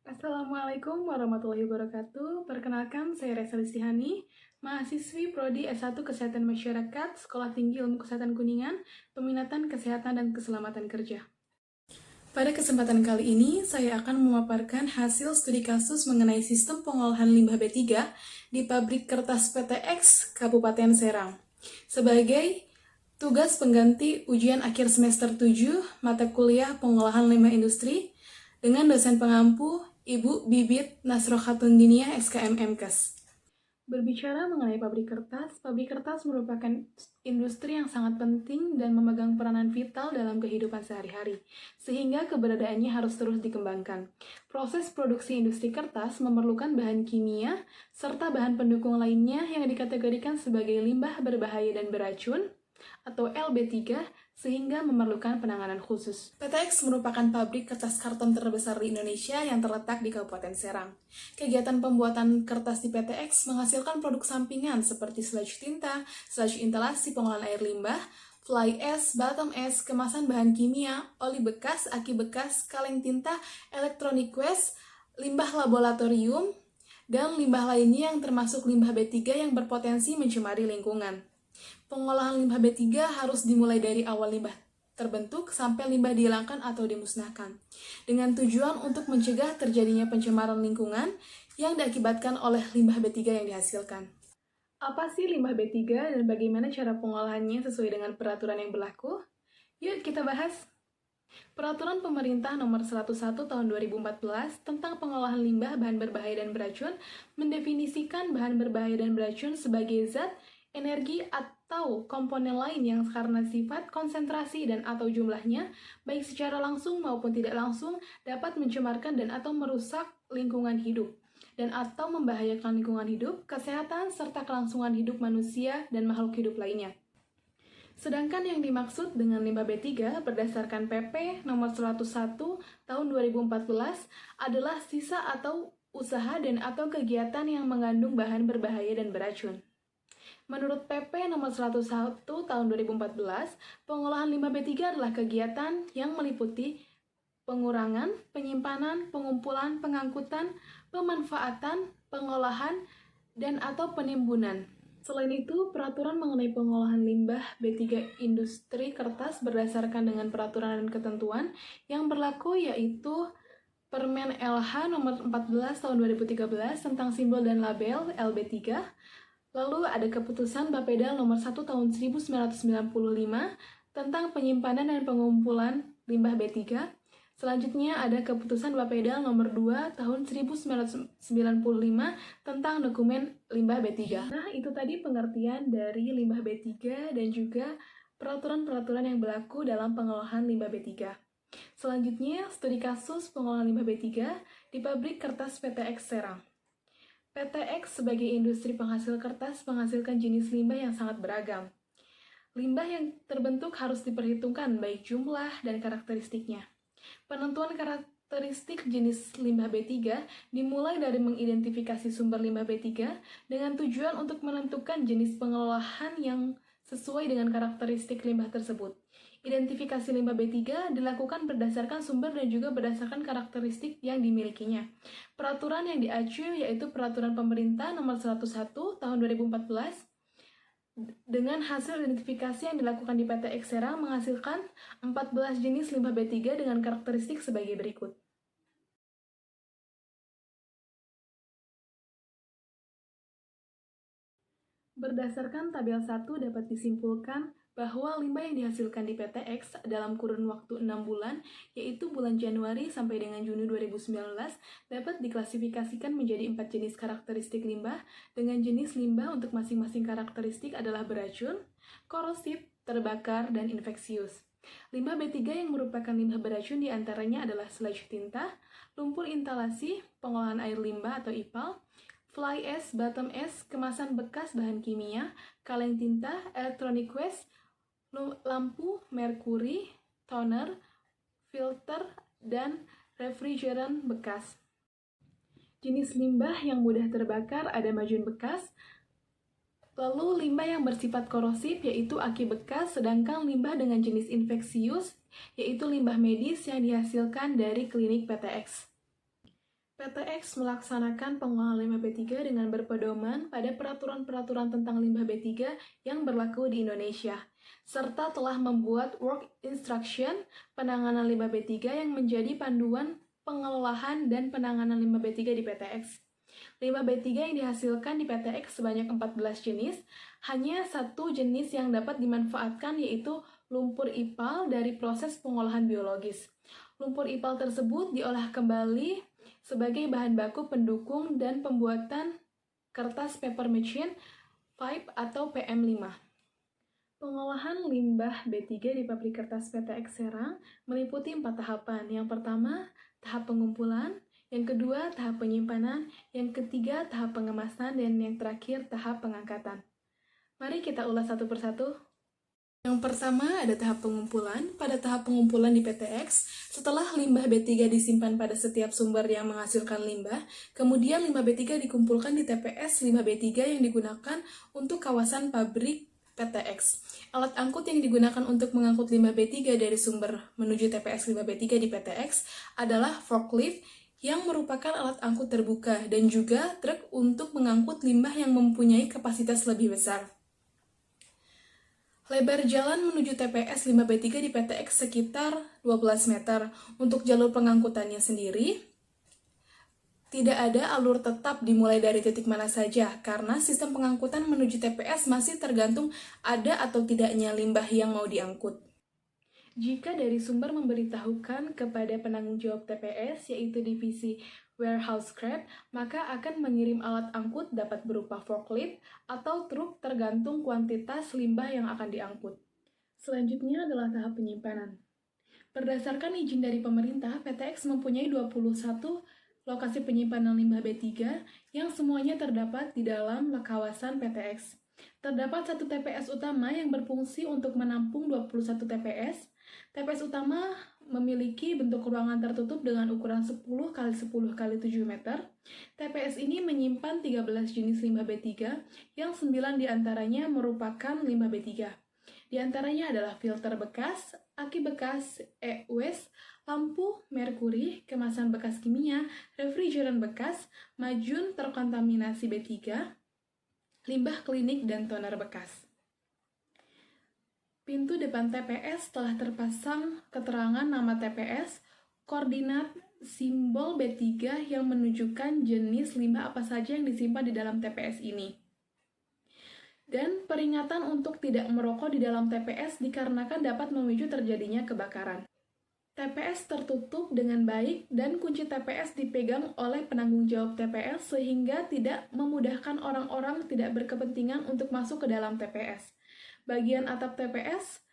Assalamualaikum warahmatullahi wabarakatuh. Perkenalkan, saya Reza Listihani, mahasiswi Prodi S1 Kesehatan Masyarakat, Sekolah Tinggi Ilmu Kesehatan Kuningan, Peminatan Kesehatan dan Keselamatan Kerja. Pada kesempatan kali ini, saya akan memaparkan hasil studi kasus mengenai sistem pengolahan limbah B3 di pabrik kertas PTX Kabupaten Serang. Sebagai tugas pengganti ujian akhir semester 7 mata kuliah pengolahan limbah industri dengan dosen pengampu Ibu Bibit Nasrohatun Dinia SKM MKes. Berbicara mengenai pabrik kertas merupakan industri yang sangat penting dan memegang peranan vital dalam kehidupan sehari-hari, sehingga keberadaannya harus terus dikembangkan. Proses produksi industri kertas memerlukan bahan kimia, serta bahan pendukung lainnya yang dikategorikan sebagai limbah berbahaya dan beracun, atau LB3, sehingga memerlukan penanganan khusus. PTX merupakan pabrik kertas karton terbesar di Indonesia yang terletak di Kabupaten Serang. Kegiatan pembuatan kertas di PTX menghasilkan produk sampingan seperti sludge tinta, sludge instalasi pengolahan air limbah, fly ash, bottom ash, kemasan bahan kimia, oli bekas, aki bekas, kaleng tinta, electronic waste, limbah laboratorium, dan limbah lainnya yang termasuk limbah B3 yang berpotensi mencemari lingkungan. Pengolahan limbah B3 harus dimulai dari awal limbah terbentuk sampai limbah dihilangkan atau dimusnahkan, dengan tujuan untuk mencegah terjadinya pencemaran lingkungan yang diakibatkan oleh limbah B3 yang dihasilkan. Apa sih limbah B3 dan bagaimana cara pengolahannya sesuai dengan peraturan yang berlaku? Yuk kita bahas. Peraturan Pemerintah Nomor 101 Tahun 2014 tentang pengolahan limbah bahan berbahaya dan beracun mendefinisikan bahan berbahaya dan beracun sebagai zat, energi, atau komponen lain yang karena sifat, konsentrasi, dan atau jumlahnya, baik secara langsung maupun tidak langsung, dapat mencemarkan dan atau merusak lingkungan hidup, dan atau membahayakan lingkungan hidup, kesehatan, serta kelangsungan hidup manusia dan makhluk hidup lainnya. Sedangkan yang dimaksud dengan limbah B3 berdasarkan PP nomor 101 tahun 2014 adalah sisa atau usaha dan atau kegiatan yang mengandung bahan berbahaya dan beracun. Menurut PP nomor 101 tahun 2014, pengolahan limbah B3 adalah kegiatan yang meliputi pengurangan, penyimpanan, pengumpulan, pengangkutan, pemanfaatan, pengolahan, dan atau penimbunan. Selain itu, peraturan mengenai pengolahan limbah B3 industri kertas berdasarkan dengan peraturan dan ketentuan yang berlaku yaitu Permen LH nomor 14 tahun 2013 tentang simbol dan label LB3. Lalu ada keputusan Bapeda nomor 1 tahun 1995 tentang penyimpanan dan pengumpulan limbah B3. Selanjutnya ada keputusan Bapeda nomor 2 tahun 1995 tentang dokumen limbah B3. Nah, itu tadi pengertian dari limbah B3 dan juga peraturan-peraturan yang berlaku dalam pengolahan limbah B3. Selanjutnya, studi kasus pengolahan limbah B3 di pabrik kertas PTX Serang. PTX sebagai industri penghasil kertas menghasilkan jenis limbah yang sangat beragam. Limbah yang terbentuk harus diperhitungkan baik jumlah dan karakteristiknya. Penentuan karakteristik jenis limbah B3 dimulai dari mengidentifikasi sumber limbah B3 dengan tujuan untuk menentukan jenis pengolahan yang sesuai dengan karakteristik limbah tersebut. Identifikasi limbah B3 dilakukan berdasarkan sumber dan juga berdasarkan karakteristik yang dimilikinya. Peraturan yang diacu yaitu Peraturan Pemerintah Nomor 101 Tahun 2014 dengan hasil identifikasi yang dilakukan di PTX Serang menghasilkan 14 jenis limbah B3 dengan karakteristik sebagai berikut. Berdasarkan tabel 1 dapat disimpulkan bahwa limbah yang dihasilkan di PTX dalam kurun waktu 6 bulan, yaitu bulan Januari sampai dengan Juni 2019, dapat diklasifikasikan menjadi 4 jenis karakteristik limbah, dengan jenis limbah untuk masing-masing karakteristik adalah beracun, korosif, terbakar, dan infeksius. Limbah B3 yang merupakan limbah beracun diantaranya adalah sludge tinta, lumpur instalasi, pengolahan air limbah atau IPAL, fly ash, bottom ash, kemasan bekas bahan kimia, kaleng tinta, electronic waste, lampu, merkuri, toner, filter, dan refrigeran bekas. Jenis limbah yang mudah terbakar ada majun bekas, lalu limbah yang bersifat korosif yaitu aki bekas, sedangkan limbah dengan jenis infeksius yaitu limbah medis yang dihasilkan dari klinik PTX. PTX melaksanakan pengolahan limbah B3 dengan berpedoman pada peraturan-peraturan tentang limbah B3 yang berlaku di Indonesia, serta telah membuat Work Instruction penanganan limbah B3 yang menjadi panduan pengelolaan dan penanganan limbah B3 di PTX. Limbah B3 yang dihasilkan di PTX sebanyak 14 jenis, hanya satu jenis yang dapat dimanfaatkan yaitu lumpur IPAL dari proses pengolahan biologis. Lumpur IPAL tersebut diolah kembali sebagai bahan baku pendukung dan pembuatan kertas paper machine 5 atau PM5. Pengolahan limbah B3 di pabrik kertas PTX Serang meliputi 4 tahapan. Yang pertama, tahap pengumpulan, yang kedua, tahap penyimpanan, yang ketiga, tahap pengemasan, dan yang terakhir, tahap pengangkatan. Mari kita ulas satu persatu. Yang pertama ada tahap pengumpulan. Pada tahap pengumpulan di PTX, setelah limbah B3 disimpan pada setiap sumber yang menghasilkan limbah, kemudian limbah B3 dikumpulkan di TPS limbah B3 yang digunakan untuk kawasan pabrik PTX. Alat angkut yang digunakan untuk mengangkut limbah B3 dari sumber menuju TPS limbah B3 di PTX adalah forklift yang merupakan alat angkut terbuka dan juga truk untuk mengangkut limbah yang mempunyai kapasitas lebih besar. Lebar jalan menuju TPS limbah B3 di PTX sekitar 12 meter. Untuk jalur pengangkutannya sendiri, tidak ada alur tetap dimulai dari titik mana saja, karena sistem pengangkutan menuju TPS masih tergantung ada atau tidaknya limbah yang mau diangkut. Jika dari sumber memberitahukan kepada penanggung jawab TPS, yaitu divisi warehouse scrap, maka akan mengirim alat angkut dapat berupa forklift atau truk tergantung kuantitas limbah yang akan diangkut. Selanjutnya adalah tahap penyimpanan. Berdasarkan izin dari pemerintah, PTX mempunyai 21 lokasi penyimpanan limbah B3 yang semuanya terdapat di dalam kawasan PTX. Terdapat satu TPS utama yang berfungsi untuk menampung 21 TPS. TPS utama memiliki bentuk ruangan tertutup dengan ukuran 10 x 10 x 7 meter. TPS ini menyimpan 13 jenis limbah B3 yang 9 diantaranya merupakan limbah B3. Di antaranya adalah filter bekas, aki bekas, e-waste, lampu merkuri, kemasan bekas kimia, refrigeran bekas, majun terkontaminasi B3, limbah klinik, dan toner bekas. Pintu depan TPS telah terpasang keterangan nama TPS, koordinat, simbol B3 yang menunjukkan jenis limbah apa saja yang disimpan di dalam TPS ini. Dan peringatan untuk tidak merokok di dalam TPS dikarenakan dapat memicu terjadinya kebakaran. TPS tertutup dengan baik dan kunci TPS dipegang oleh penanggung jawab TPS sehingga tidak memudahkan orang-orang tidak berkepentingan untuk masuk ke dalam TPS. Bagian atap TPS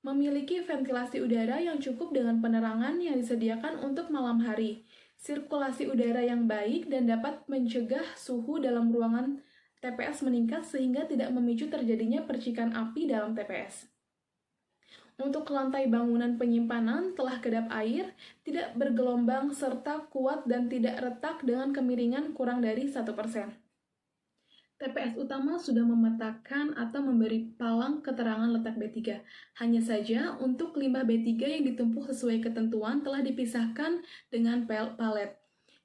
memiliki ventilasi udara yang cukup dengan penerangan yang disediakan untuk malam hari, sirkulasi udara yang baik, dan dapat mencegah suhu dalam ruangan TPS meningkat sehingga tidak memicu terjadinya percikan api dalam TPS. Untuk lantai bangunan penyimpanan telah kedap air, tidak bergelombang serta kuat dan tidak retak dengan kemiringan kurang dari 1%. TPS utama sudah memetakan atau memberi palang keterangan letak B3. Hanya saja, untuk limbah B3 yang ditumpuk sesuai ketentuan telah dipisahkan dengan palet.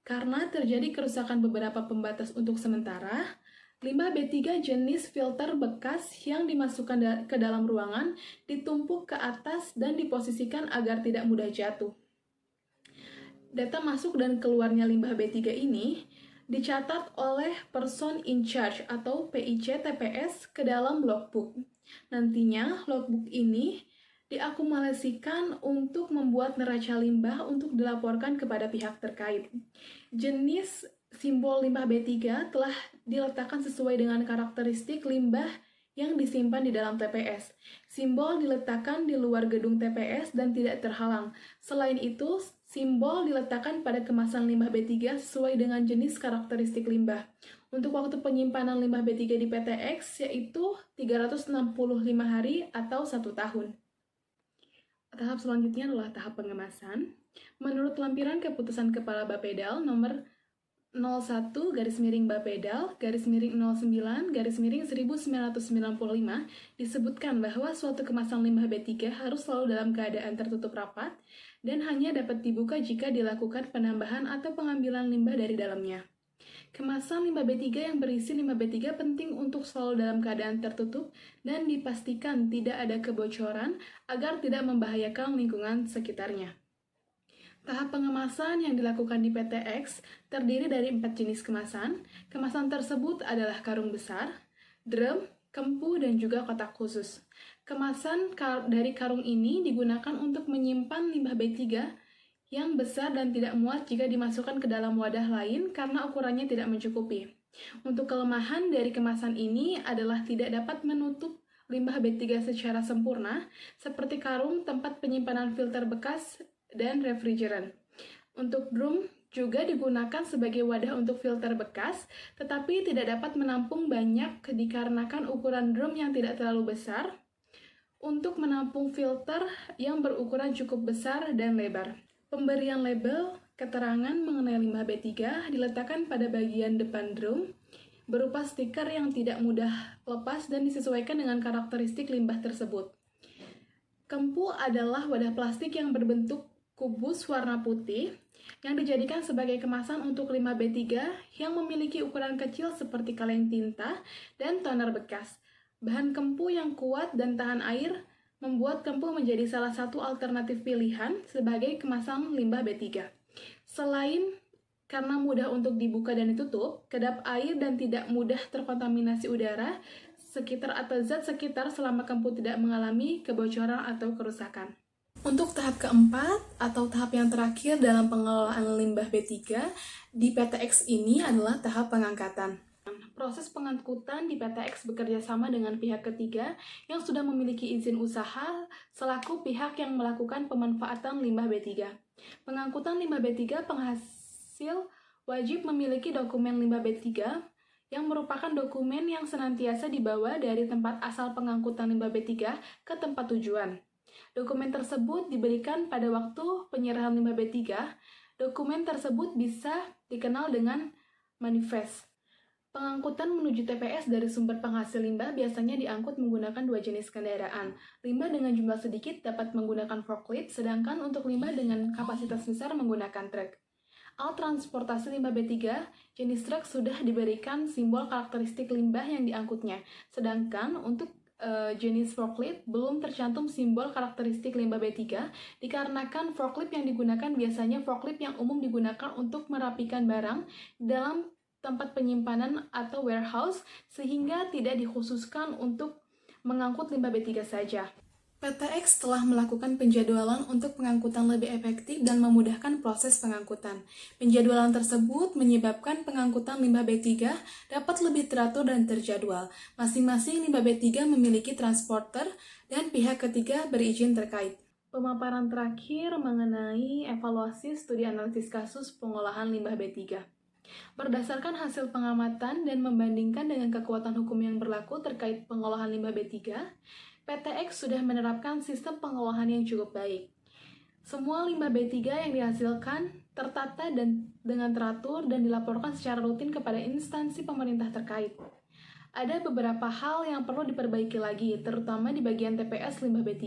Karena terjadi kerusakan beberapa pembatas untuk sementara, limbah B3 jenis filter bekas yang dimasukkan ke dalam ruangan ditumpuk ke atas dan diposisikan agar tidak mudah jatuh. Data masuk dan keluarnya limbah B3 ini dicatat oleh person in charge atau PIC TPS ke dalam logbook. Nantinya logbook ini diakumulasikan untuk membuat neraca limbah untuk dilaporkan kepada pihak terkait. Jenis simbol limbah B3 telah diletakkan sesuai dengan karakteristik limbah yang disimpan di dalam TPS. Simbol diletakkan di luar gedung TPS dan tidak terhalang. Selain itu, simbol diletakkan pada kemasan limbah B3 sesuai dengan jenis karakteristik limbah. Untuk waktu penyimpanan limbah B3 di PTX yaitu 365 hari atau 1 tahun. Tahap selanjutnya adalah tahap pengemasan. Menurut lampiran keputusan Kepala Bapedal nomor 01 garis miring Bapedal garis miring 09 garis miring 1995 disebutkan bahwa suatu kemasan limbah B3 harus selalu dalam keadaan tertutup rapat dan hanya dapat dibuka jika dilakukan penambahan atau pengambilan limbah dari dalamnya. Kemasan limbah B3 yang berisi limbah B3 penting untuk selalu dalam keadaan tertutup dan dipastikan tidak ada kebocoran agar tidak membahayakan lingkungan sekitarnya. Tahap pengemasan yang dilakukan di PTX terdiri dari 4 jenis kemasan. Kemasan tersebut adalah karung besar, drum, kempu, dan juga kotak khusus. Kemasan dari karung ini digunakan untuk menyimpan limbah B3 yang besar dan tidak muat jika dimasukkan ke dalam wadah lain karena ukurannya tidak mencukupi. Untuk kelemahan dari kemasan ini adalah tidak dapat menutup limbah B3 secara sempurna, seperti karung tempat penyimpanan filter bekas dan refrigeran. Untuk drum juga digunakan sebagai wadah untuk filter bekas, tetapi tidak dapat menampung banyak dikarenakan ukuran drum yang tidak terlalu besar untuk menampung filter yang berukuran cukup besar dan lebar. Pemberian label keterangan mengenai limbah B3 diletakkan pada bagian depan drum berupa stiker yang tidak mudah lepas dan disesuaikan dengan karakteristik limbah tersebut. Kempu adalah wadah plastik yang berbentuk kubus warna putih yang dijadikan sebagai kemasan untuk limbah B3 yang memiliki ukuran kecil seperti kaleng tinta dan toner bekas. Bahan kempu yang kuat dan tahan air membuat kempu menjadi salah satu alternatif pilihan sebagai kemasan limbah B3. Selain karena mudah untuk dibuka dan ditutup, kedap air dan tidak mudah terkontaminasi udara sekitar atau zat sekitar selama kempu tidak mengalami kebocoran atau kerusakan. Untuk tahap keempat atau tahap yang terakhir dalam pengelolaan limbah B3 di PTX ini adalah tahap pengangkatan. Proses pengangkutan di PTX bekerja sama dengan pihak ketiga yang sudah memiliki izin usaha selaku pihak yang melakukan pemanfaatan limbah B3. Pengangkutan limbah B3 penghasil wajib memiliki dokumen limbah B3 yang merupakan dokumen yang senantiasa dibawa dari tempat asal pengangkutan limbah B3 ke tempat tujuan. Dokumen tersebut diberikan pada waktu penyerahan limbah B3. Dokumen tersebut bisa dikenal dengan manifest. Pengangkutan menuju TPS dari sumber penghasil limbah biasanya diangkut menggunakan 2 jenis kendaraan. Limbah dengan jumlah sedikit dapat menggunakan forklift, sedangkan untuk limbah dengan kapasitas besar menggunakan truk. Alat transportasi limbah B3 jenis truk sudah diberikan simbol karakteristik limbah yang diangkutnya, sedangkan untuk jenis forklift belum tercantum simbol karakteristik limbah B3 dikarenakan forklift yang digunakan biasanya forklift yang umum digunakan untuk merapikan barang dalam tempat penyimpanan atau warehouse sehingga tidak dikhususkan untuk mengangkut limbah B3 saja. PTX telah melakukan penjadwalan untuk pengangkutan lebih efektif dan memudahkan proses pengangkutan. Penjadwalan tersebut menyebabkan pengangkutan limbah B3 dapat lebih teratur dan terjadwal. Masing-masing limbah B3 memiliki transporter dan pihak ketiga berizin terkait. Pemaparan terakhir mengenai evaluasi studi analisis kasus pengolahan limbah B3. Berdasarkan hasil pengamatan dan membandingkan dengan kekuatan hukum yang berlaku terkait pengolahan limbah B3, PTX sudah menerapkan sistem pengolahan yang cukup baik. Semua limbah B3 yang dihasilkan tertata dan dengan teratur dan dilaporkan secara rutin kepada instansi pemerintah terkait. Ada beberapa hal yang perlu diperbaiki lagi, terutama di bagian TPS limbah B3.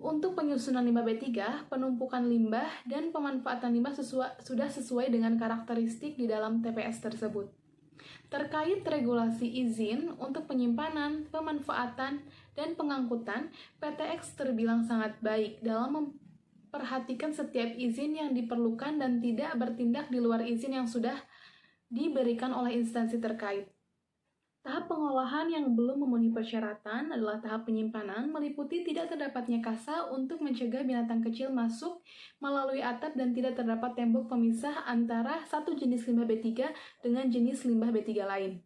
Untuk penyusunan limbah B3, penumpukan limbah dan pemanfaatan limbah sudah sesuai dengan karakteristik di dalam TPS tersebut. Terkait regulasi izin untuk penyimpanan, pemanfaatan, dan pengangkutan, PTX terbilang sangat baik dalam memperhatikan setiap izin yang diperlukan dan tidak bertindak di luar izin yang sudah diberikan oleh instansi terkait. Tahap pengolahan yang belum memenuhi persyaratan adalah tahap penyimpanan, meliputi tidak terdapatnya kasa untuk mencegah binatang kecil masuk melalui atap dan tidak terdapat tembok pemisah antara satu jenis limbah B3 dengan jenis limbah B3 lain.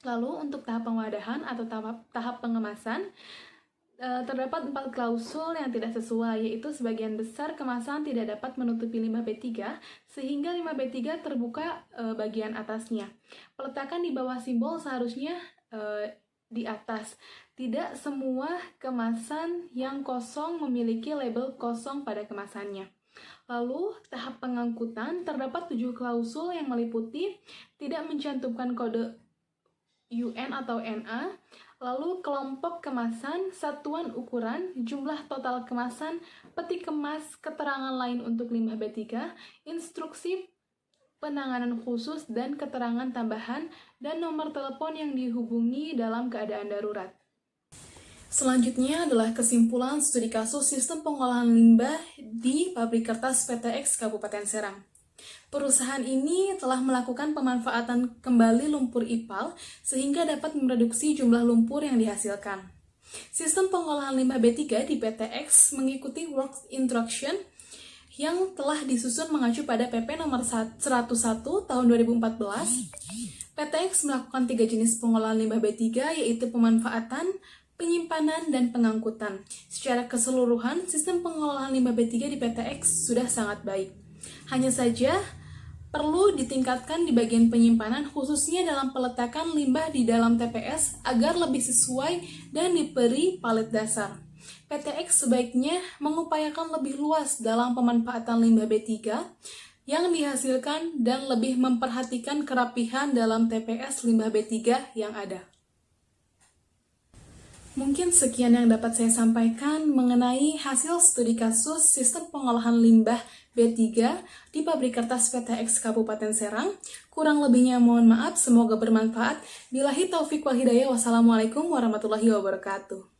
Lalu untuk tahap pengwadahan atau tahap pengemasan, terdapat 4 klausul yang tidak sesuai, yaitu sebagian besar kemasan tidak dapat menutupi limbah B3 sehingga limbah B3 terbuka bagian atasnya. Peletakan di bawah simbol seharusnya di atas. Tidak semua kemasan yang kosong memiliki label kosong pada kemasannya. Lalu, tahap pengangkutan terdapat 7 klausul yang meliputi tidak mencantumkan kode UN atau NA, lalu kelompok kemasan, satuan ukuran, jumlah total kemasan, peti kemas, keterangan lain untuk limbah B3, instruksi penanganan khusus dan keterangan tambahan, dan nomor telepon yang dihubungi dalam keadaan darurat. Selanjutnya adalah kesimpulan studi kasus sistem pengolahan limbah di pabrik kertas PTX Kabupaten Serang. Perusahaan ini telah melakukan pemanfaatan kembali lumpur IPAL sehingga dapat mereduksi jumlah lumpur yang dihasilkan. Sistem pengolahan limbah B3 di PTX mengikuti work instruction yang telah disusun mengacu pada PP nomor 101 tahun 2014. PTX melakukan 3 jenis pengolahan limbah B3, yaitu pemanfaatan, penyimpanan, dan pengangkutan. Secara keseluruhan, sistem pengolahan limbah B3 di PTX sudah sangat baik. Hanya saja, perlu ditingkatkan di bagian penyimpanan, khususnya dalam peletakan limbah di dalam TPS agar lebih sesuai dan diberi palet dasar. PTX sebaiknya mengupayakan lebih luas dalam pemanfaatan limbah B3 yang dihasilkan dan lebih memperhatikan kerapihan dalam TPS limbah B3 yang ada. Mungkin sekian yang dapat saya sampaikan mengenai hasil studi kasus sistem pengolahan limbah B3 di pabrik kertas PTX Kabupaten Serang. Kurang lebihnya mohon maaf, semoga bermanfaat. Billahi taufiq wal hidayah. Wassalamualaikum warahmatullahi wabarakatuh.